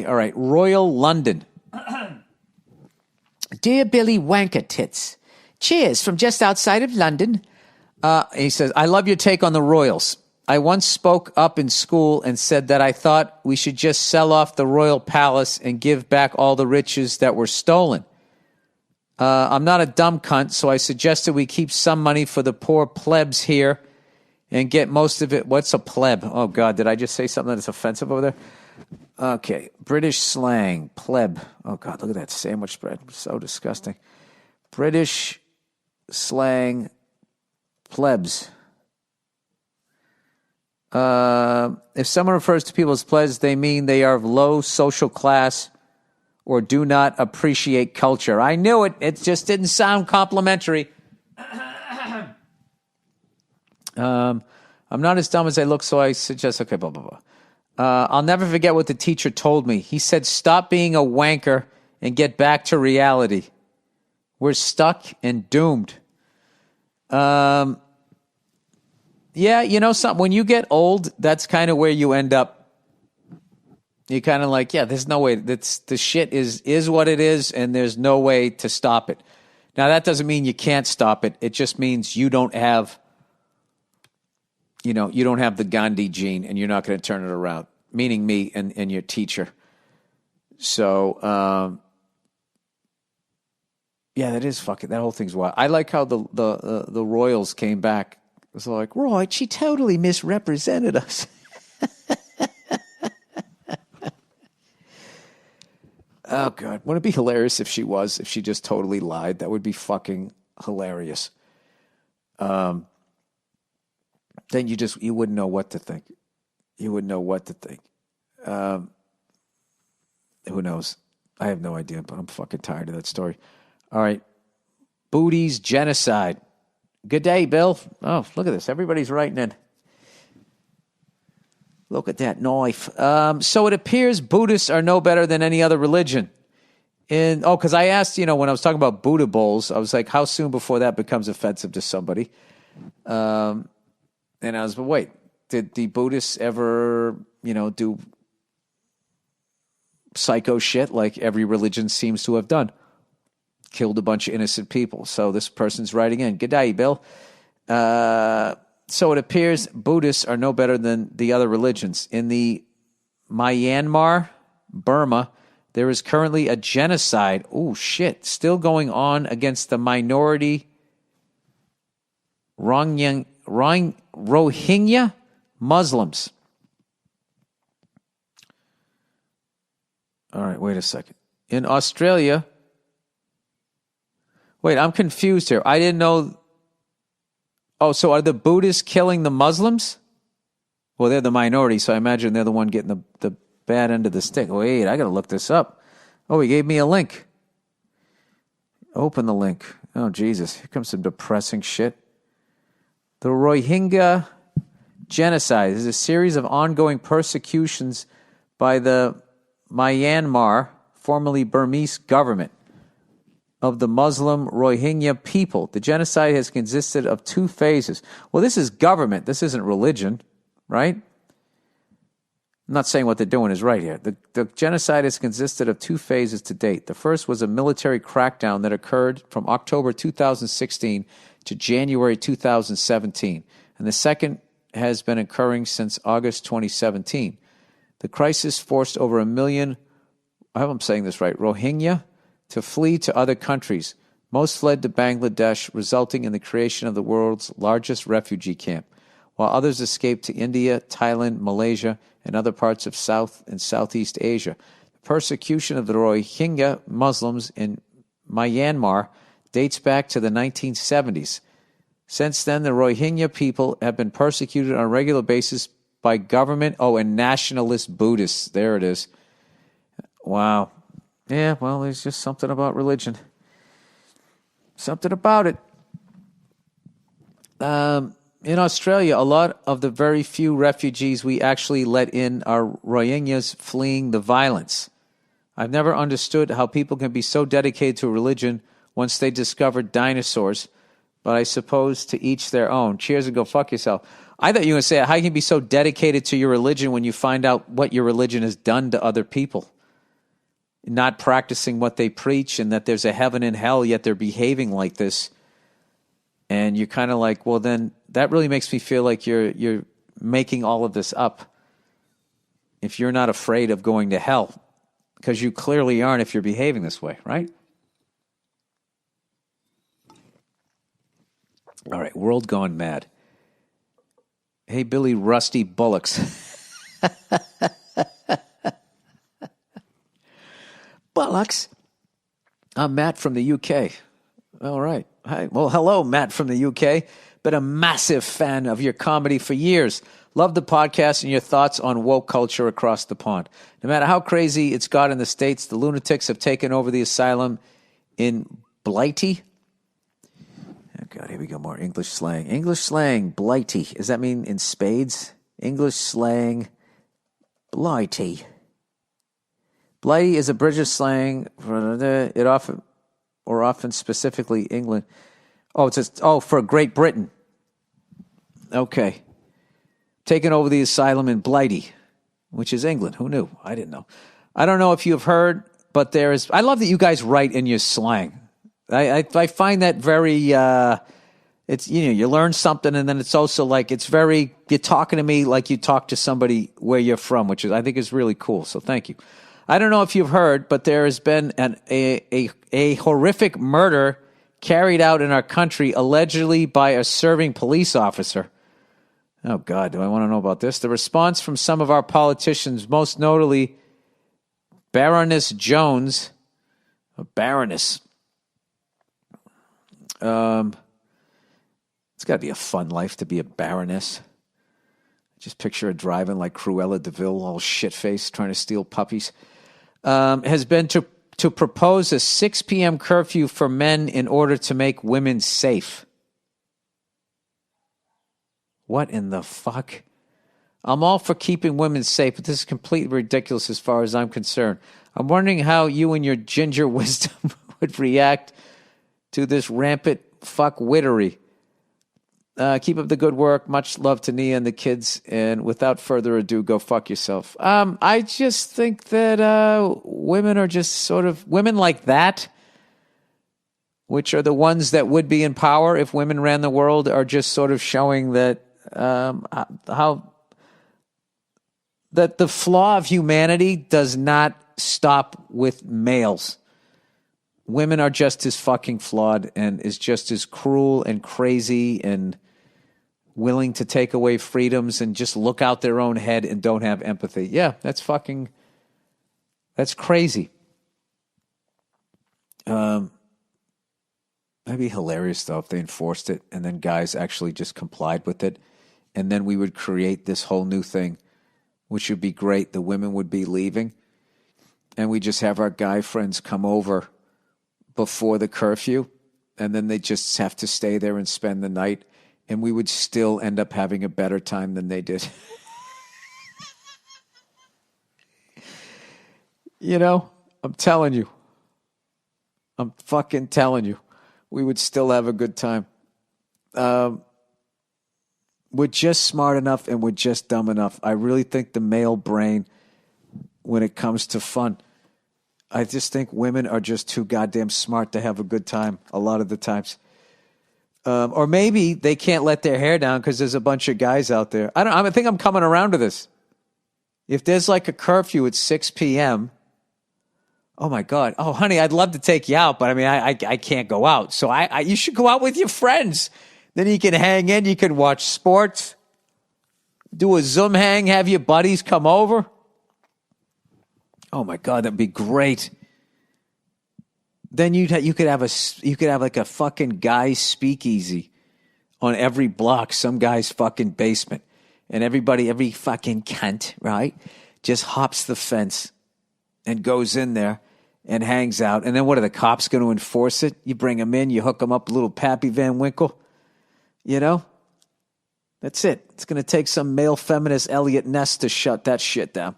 All right. Royal London. Dear Billy Wanker Tits, cheers from just outside of London. He says, I love your take on the royals. I once spoke up in school and said that I thought we should just sell off the royal palace and give back all the riches that were stolen. I'm not a dumb cunt, so I suggested we keep some money for the poor plebs here and get most of it. What's a pleb? Oh, God, did I just say something that's offensive over there? Okay, British slang, pleb. Oh, God, look at that sandwich spread. So disgusting. British slang, plebs. If someone refers to people as plebs, they mean they are of low social class or do not appreciate culture. I knew it. It just didn't sound complimentary. I'm not as dumb as I look, so I suggest, okay, blah, blah, blah. I'll never forget what the teacher told me. He said, stop being a wanker and get back to reality. We're stuck and doomed. Yeah, you know something? When you get old, that's kind of where you end up. You're kind of like, yeah, there's no way. The shit is what it is, and there's no way to stop it. Now, that doesn't mean you can't stop it. It just means you don't have, you don't have the Gandhi gene, and you're not going to turn it around, meaning me and your teacher. So, yeah, that is fucking, that whole thing's wild. I like how the Royals came back. It was like, Roy, she totally misrepresented us. Oh, God. Wouldn't it be hilarious if she just totally lied? That would be fucking hilarious. Then you wouldn't know what to think. You wouldn't know what to think. Who knows? I have no idea, but I'm fucking tired of that story. All right. Booties genocide. Good day, Bill. Oh, look at this. Everybody's writing in. Look at that knife. So it appears Buddhists are no better than any other religion. Because I asked, when I was talking about Buddha bowls, I was like, how soon before that becomes offensive to somebody? And I was, but wait, did the Buddhists ever, do psycho shit like every religion seems to have done? Killed a bunch of innocent people. So this person's writing in. Good day, Bill. So it appears Buddhists are no better than the other religions. In the Myanmar, Burma, there is currently a genocide, still going on against the minority Rohingya Muslims. All right, wait a second. In Australia, wait, I'm confused here. I didn't know. Oh, so are the Buddhists killing the Muslims? Well, they're the minority, so I imagine they're the one getting the bad end of the stick. Wait, I got to look this up. Oh, he gave me a link. Open the link. Oh, Jesus. Here comes some depressing shit. The Rohingya genocide is a series of ongoing persecutions by the Myanmar, formerly Burmese government, of the Muslim Rohingya people. The genocide has consisted of 2 phases. Well, this is government. This isn't religion, right? I'm not saying what they're doing is right here. The genocide has consisted of 2 phases to date. The first was a military crackdown that occurred from October 2016 to January 2017. And the second has been occurring since August 2017. The crisis forced over 1 million, I hope I'm saying this right, Rohingya to flee to other countries. Most fled to Bangladesh, resulting in the creation of the world's largest refugee camp, while others escaped to India, Thailand, Malaysia, and other parts of South and Southeast Asia. The persecution of the Rohingya Muslims in Myanmar dates back to the 1970s. Since then, the Rohingya people have been persecuted on a regular basis by government, and nationalist Buddhists. There it is. Wow. Yeah, well, there's just something about religion. Something about it. In Australia, a lot of the very few refugees we actually let in are Rohingyas fleeing the violence. I've never understood how people can be so dedicated to a religion once they discovered dinosaurs, but I suppose to each their own. Cheers and go fuck yourself. I thought you were going to say, how can you be so dedicated to your religion when you find out what your religion has done to other people? not practicing what they preach and that there's a heaven and hell, yet they're behaving like this. And you're kind of like, well, then that really makes me feel like you're making all of this up if you're not afraid of going to hell, because you clearly aren't if you're behaving this way, right? All right, world gone mad. Hey, Billy Rusty Bullocks. Bullocks. I'm Matt from the UK. All right. Hi. Well, hello, Matt from the UK. Been a massive fan of your comedy for years. Love the podcast and your thoughts on woke culture across the pond. No matter how crazy it's got in the States, the lunatics have taken over the asylum in Blighty. Oh, God, here we go. More English slang. English slang, Blighty. Does that mean in spades? English slang, Blighty. Blighty is a British slang for often specifically England. For Great Britain. Okay. Taking over the asylum in Blighty, which is England. Who knew? I didn't know. I don't know if you've heard, but I love that you guys write in your slang. I find that very, you learn something, and then it's also like, you're talking to me like you talk to somebody where you're from, which I think is really cool. So thank you. I don't know if you've heard, but there has been a horrific murder carried out in our country, allegedly by a serving police officer. Oh, God, do I want to know about this? The response from some of our politicians, most notably Baroness Jones, Baroness. It's got to be a fun life to be a baroness. Just picture her driving like Cruella de Vil, all shit-faced, trying to steal puppies. Has been to propose a 6 p.m. curfew for men in order to make women safe. What in the fuck? I'm all for keeping women safe, but this is completely ridiculous as far as I'm concerned. I'm wondering how you and your ginger wisdom would react to this rampant fuckwittery. Keep up the good work. Much love to Nia and the kids. And without further ado, go fuck yourself. I just think that women are just sort of... Women like that, which are the ones that would be in power if women ran the world, are just sort of showing that that the flaw of humanity does not stop with males. Women are just as fucking flawed and is just as cruel and crazy and willing to take away freedoms and just look out their own head and don't have empathy. Yeah, that's crazy. That'd be hilarious, though, if they enforced it and then guys actually just complied with it. And then we would create this whole new thing, which would be great. The women would be leaving. And we just have our guy friends come over before the curfew. And then they just have to stay there and spend the night. And we would still end up having a better time than they did. You know, I'm telling you. I'm fucking telling you. We would still have a good time. We're just smart enough and we're just dumb enough. I really think the male brain, when it comes to fun, I just think women are just too goddamn smart to have a good time a lot of the times. Or maybe they can't let their hair down because there's a bunch of guys out there. I think I'm coming around to this. If there's like a curfew at 6 p.m., oh my God. Oh, honey, I'd love to take you out, but I mean, I can't go out. So you should go out with your friends. Then you can hang in. You can watch sports, do a Zoom hang, have your buddies come over. Oh my God, that'd be great. Then you could have like a fucking guy's speakeasy on every block, some guy's fucking basement, and every fucking cunt, right, just hops the fence and goes in there and hangs out. And then what are the cops going to enforce it? You bring them in, you hook them up, little Pappy Van Winkle. You know? That's it. It's going to take some male feminist Elliot Ness to shut that shit down.